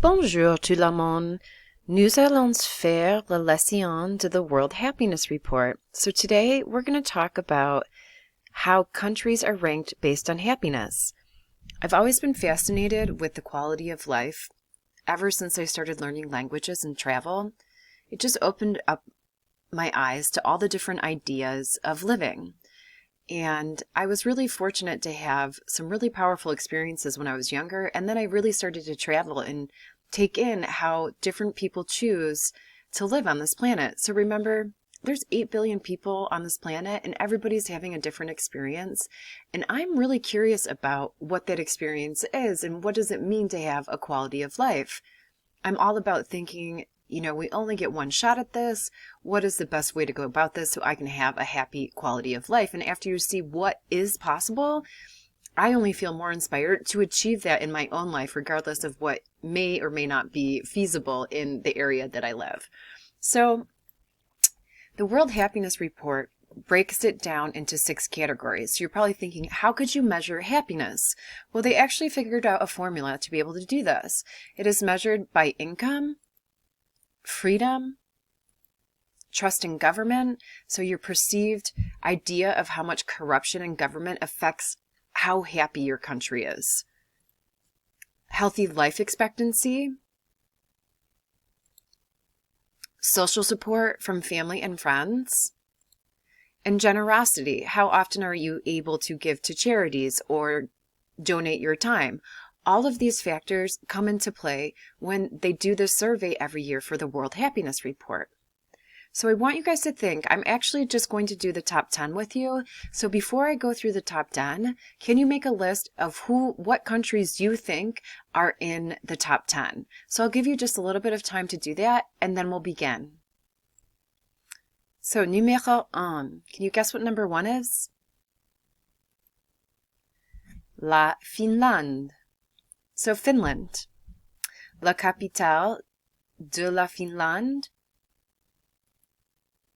Bonjour tout le monde. Nous allons faire la leçon de the World Happiness Report. So today we're going to talk about how countries are ranked based on happiness. I've always been fascinated with the quality of life ever since I started learning languages and travel. It just opened up my eyes to all the different ideas of living. And I was really fortunate to have some really powerful experiences when I was younger. And then I really started to travel and take in how different people choose to live on this planet. So remember, there's 8 billion people on this planet and everybody's having a different experience. And I'm really curious about what that experience is and what does it mean to have a quality of life. I'm all about thinking, we only get one shot at this. What is the best way to go about this so I can have a happy quality of life? And after you see what is possible, I only feel more inspired to achieve that in my own life, regardless of what may or may not be feasible in the area that I live. So the World Happiness Report breaks it down into 6 categories. So you're probably thinking, how could you measure happiness? Well, they actually figured out a formula to be able to do this. It is measured by income, freedom, trust in government, so your perceived idea of how much corruption in government affects how happy your country is, healthy life expectancy, social support from family and friends, and generosity. How often are you able to give to charities or donate your time? All of these factors come into play when they do this survey every year for the World Happiness Report. So I want you guys to think, I'm actually just going to do the top 10 with you. So before I go through the top 10, can you make a list of what countries you think are in the top 10? So I'll give you just a little bit of time to do that, and then we'll begin. So numéro 1. Can you guess what number 1 is? La Finlande. So Finland. La capitale de la Finlande,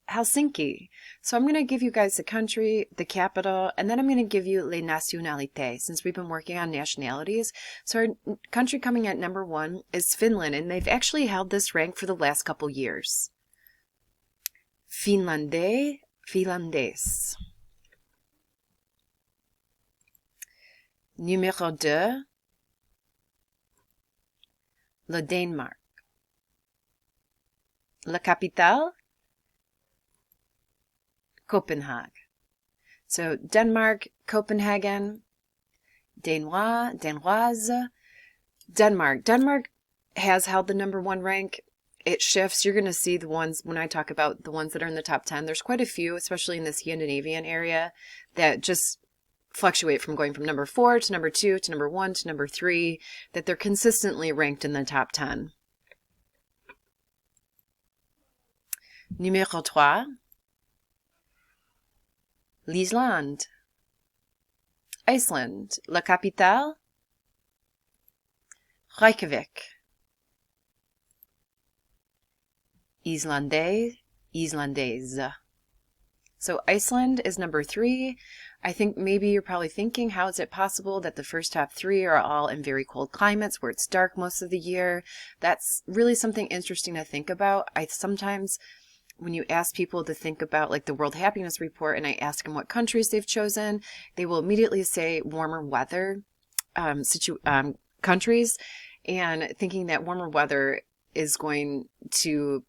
Helsinki. So I'm going to give you guys the country, the capital, and then I'm going to give you les nationalités, since we've been working on nationalities. So our country coming at number 1 is Finland, and they've actually held this rank for the last couple years. Finlandais, finlandais. Numéro 2, le Danemark. La capitale, Copenhagen. So Denmark, Copenhagen, Danois, Danoise, Denmark. Denmark has held the number 1 rank. It shifts. You're going to see the ones, when I talk about the ones that are in the top 10, there's quite a few, especially in the Scandinavian area, that just fluctuate from going from number 4 to number 2 to number 1 to number 3, that they're consistently ranked in the top 10. Numéro 3. L'Islande. Iceland. La capitale, Reykjavik. Islandais, Islandaise. So Iceland is number 3. I think maybe you're probably thinking, how is it possible that the first top 3 are all in very cold climates where it's dark most of the year? That's really something interesting to think about. I sometimes, when you ask people to think about like the World Happiness Report and I ask them what countries they've chosen, they will immediately say warmer weather countries, and thinking that warmer weather is going to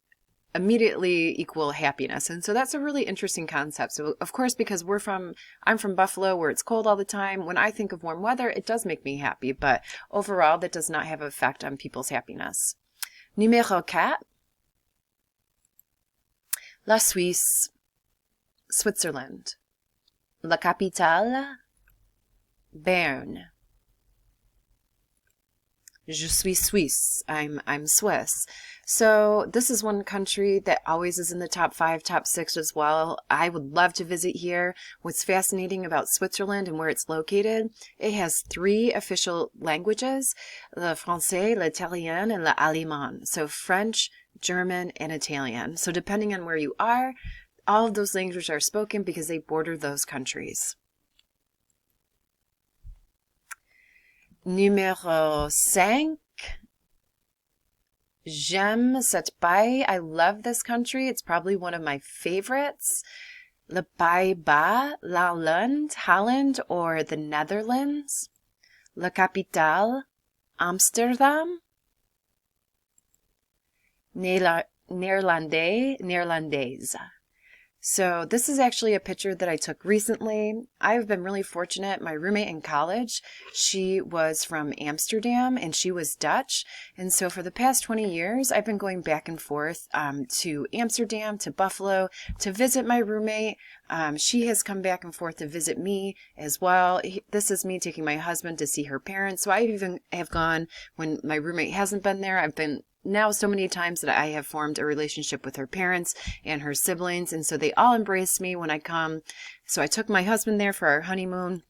immediately equal happiness. And so that's a really interesting concept. So of course, because I'm from Buffalo where it's cold all the time, when I think of warm weather, it does make me happy, but overall that does not have an effect on people's happiness. Numéro 4. La Suisse, Switzerland. La capitale, Bern. Je suis Suisse. I'm Swiss. So this is one country that always is in the top 5, top 6 as well. I would love to visit here. What's fascinating about Switzerland and where it's located, it has 3 official languages, le français, l'italien, and l'allemand. So French, German, and Italian. So depending on where you are, all of those languages are spoken because they border those countries. Numéro 5, J'aime cet pays. I love this country. It's probably one of my favorites. Le Pays-Bas, Holland, or the Netherlands. La capitale, Amsterdam. Neerlandaise. So this is actually a picture that I took recently. I've been really fortunate. My roommate in college, she was from Amsterdam and she was Dutch. And so for the past 20 years, I've been going back and forth to Amsterdam, to Buffalo, to visit my roommate. She has come back and forth to visit me as well. This is me taking my husband to see her parents. So I even have gone when my roommate hasn't been there. I've been now so many times that I have formed a relationship with her parents and her siblings, and so they all embrace me when I come. So I took my husband there for our honeymoon.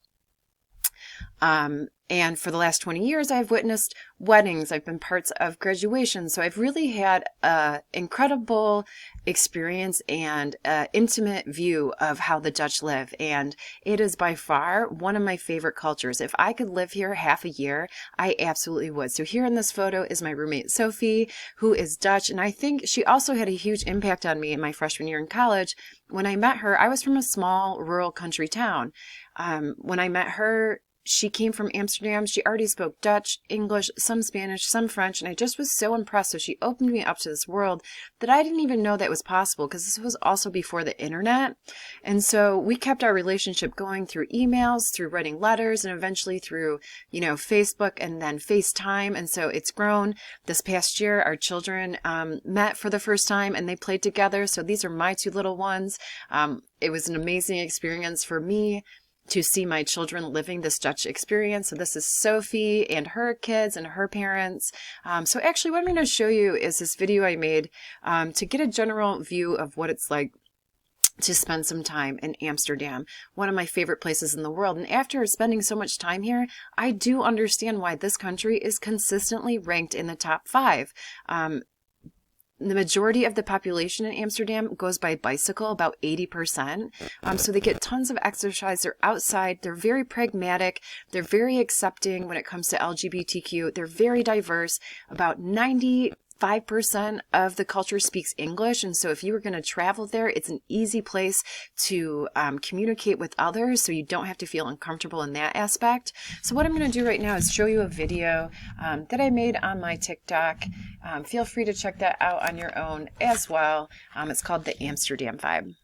And for the last 20 years, I've witnessed weddings. I've been parts of graduation. So I've really had an incredible experience and intimate view of how the Dutch live. And it is by far one of my favorite cultures. If I could live here half a year, I absolutely would. So here in this photo is my roommate, Sophie, who is Dutch. And I think she also had a huge impact on me in my freshman year in college. When I met her, I was from a small rural country town. When I met her, she came from Amsterdam. She already spoke Dutch, English, some Spanish, some French, and I just was so impressed. So she opened me up to this world that I didn't even know that was possible, because this was also before the internet. And so we kept our relationship going through emails, through writing letters, and eventually through, Facebook and then FaceTime. And so it's grown. This past year, our children met for the first time and they played together. So these are my two little ones. It was an amazing experience for me to see my children living this Dutch experience. So this is Sophie and her kids and her parents. So actually what I'm going to show you is this video I made to get a general view of what it's like to spend some time in Amsterdam, one of my favorite places in the world. And after spending so much time here, I do understand why this country is consistently ranked in the top 5. The majority of the population in Amsterdam goes by bicycle, about 80%. So they get tons of exercise. They're outside. They're very pragmatic. They're very accepting when it comes to LGBTQ. They're very diverse. About 95% of the culture speaks English. And so if you were going to travel there, it's an easy place to communicate with others, so you don't have to feel uncomfortable in that aspect. So what I'm going to do right now is show you a video that I made on my TikTok. Feel free to check that out on your own as well. It's called the Amsterdam Vibe.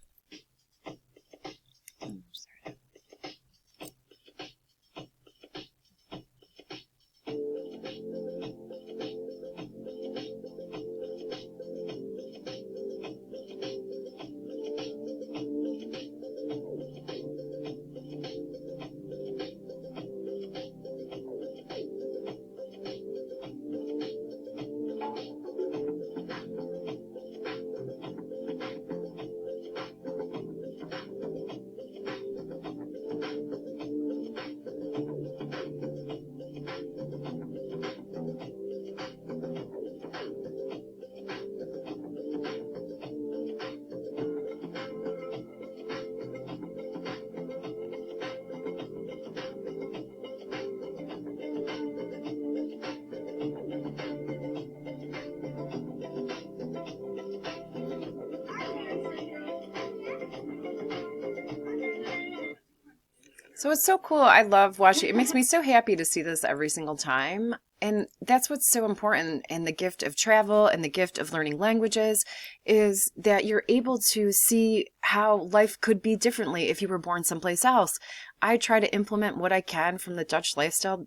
So it's so cool. I love watching. It makes me so happy to see this every single time. And that's what's so important in the gift of travel and the gift of learning languages, is that you're able to see how life could be differently if you were born someplace else. I try to implement what I can from the Dutch lifestyle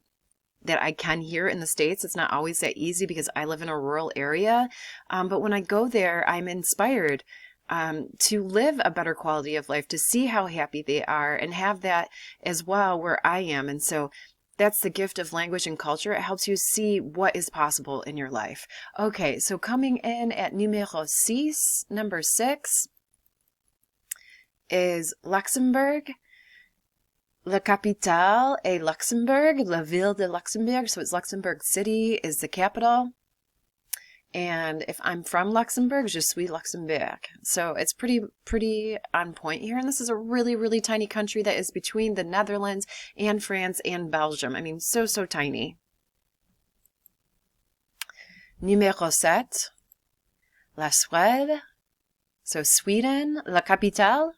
that I can here in the States. It's not always that easy because I live in a rural area. But when I go there, I'm inspired to live a better quality of life, to see how happy they are and have that as well where I am. And so that's the gift of language and culture. It helps you see what is possible in your life. Okay, so coming in at number 6, is Luxembourg. La capitale est Luxembourg, la ville de Luxembourg. So it's Luxembourg City is the capital. And if I'm from Luxembourg, je suis Luxembourg. So it's pretty on point here. And this is a really, really tiny country that is between the Netherlands and France and Belgium. I mean, so tiny. Numéro 7, la Suède. So Sweden, la capitale,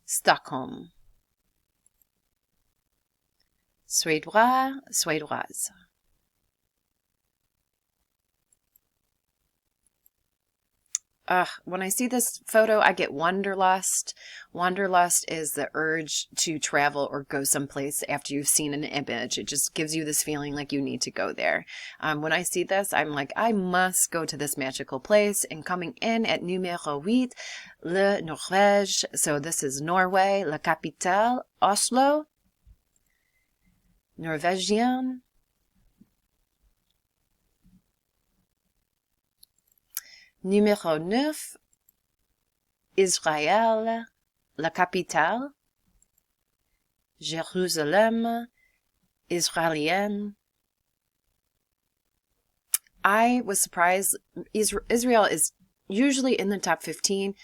Stockholm. Suédois, suédoise. When I see this photo, I get wanderlust. Wanderlust is the urge to travel or go someplace after you've seen an image. It just gives you this feeling like you need to go there. When I see this, I'm like, I must go to this magical place. And coming in at numéro 8, le Norvège. So this is Norway, la capitale, Oslo. Norvégien. Numéro 9, Israël, la capitale, Jérusalem, israélienne. I was surprised. Israel is usually in the top 15.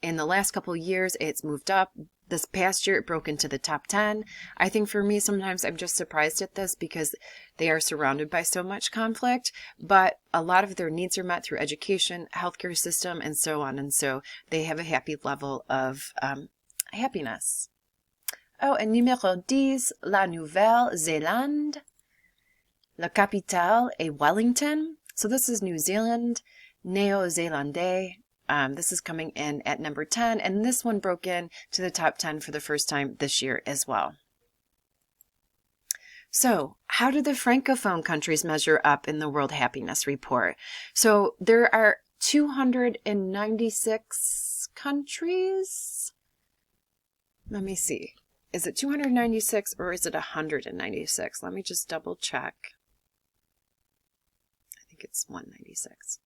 In the last couple of years, it's moved up. This past year, it broke into the top 10. I think for me, sometimes I'm just surprised at this because they are surrounded by so much conflict, but a lot of their needs are met through education, healthcare system, and so on. And so they have a happy level of happiness. Oh, and numéro 10, la Nouvelle-Zélande. La capitale est Wellington. So this is New Zealand, Néo-Zélandais. This is coming in at number 10, and this one broke in to the top 10 for the first time this year as well. So, how do the Francophone countries measure up in the World Happiness Report? So, there are 296 countries. Let me see. Is it 296 or is it 196? Let me just double check. I think it's 196.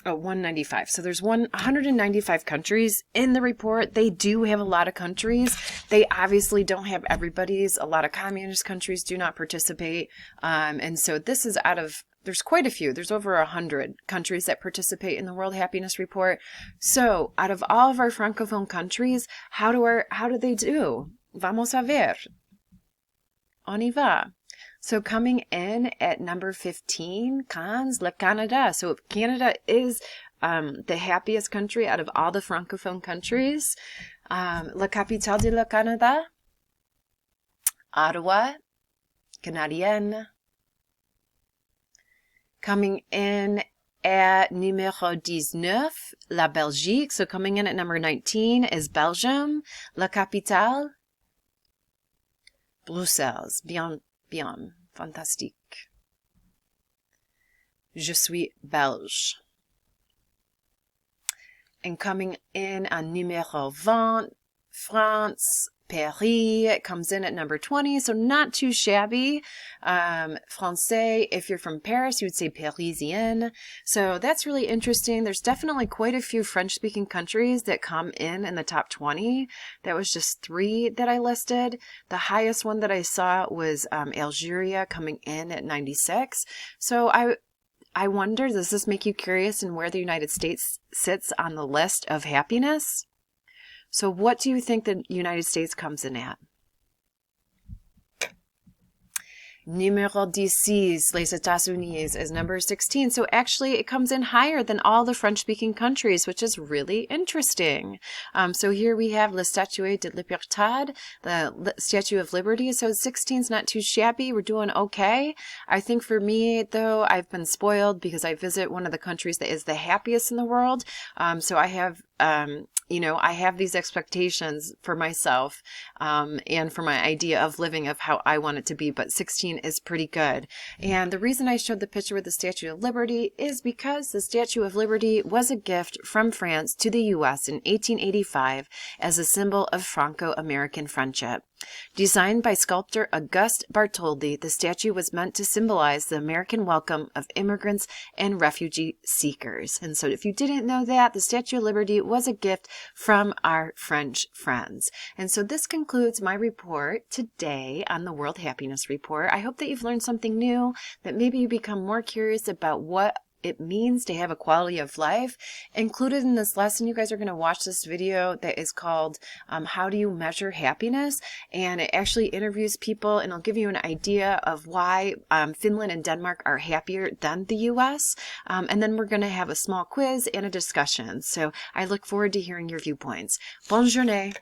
Oh, 195. So there's 195 countries in the report. They do have a lot of countries. They obviously don't have everybody's. A lot of communist countries do not participate. And so this is there's quite a few. There's over 100 countries that participate in the World Happiness Report. So out of all of our Francophone countries, how do they do? Vamos a ver. On y va. So coming in at number 15, le Canada. So Canada is the happiest country out of all the Francophone countries. La capitale de la Canada, Ottawa, Canadienne. Coming in at numéro 19, la Belgique. So coming in at number 19 is Belgium. La capitale, Bruxelles. Bien, fantastique. Je suis belge. And coming in at numéro 20, France, Paris. It comes in at number 20, so not too shabby. Français, if you're from Paris, you would say Parisienne. So that's really interesting. There's definitely quite a few French-speaking countries that come in the top 20. That was just 3 that I listed. The highest one that I saw was Algeria coming in at 96. So I wonder, does this make you curious in where the United States sits on the list of happiness? So what do you think the United States comes in at? Numéro 16, les États-Unis, is number 16. So actually it comes in higher than all the French-speaking countries, which is really interesting. So here we have la Statue de Liberté, the Statue of Liberty. So 16 is not too shabby. We're doing okay. I think for me, though, I've been spoiled because I visit one of the countries that is the happiest in the world. So I have I have these expectations for myself and for my idea of living, of how I want it to be, but 16 is pretty good. And the reason I showed the picture with the Statue of Liberty is because the Statue of Liberty was a gift from France to the U.S. in 1885 as a symbol of Franco-American friendship. Designed by sculptor Auguste Bartholdi, the statue was meant to symbolize the American welcome of immigrants and refugee seekers. And so if you didn't know that, the Statue of Liberty was a gift from our French friends. And so this concludes my report today on the World Happiness Report. I hope that you've learned something new, that maybe you become more curious about what it means to have a quality of life. Included in this lesson, you guys are going to watch this video that is called How Do You Measure Happiness? And it actually interviews people, and it'll give you an idea of why Finland and Denmark are happier than the US. And then we're going to have a small quiz and a discussion. So I look forward to hearing your viewpoints. Bonne journée!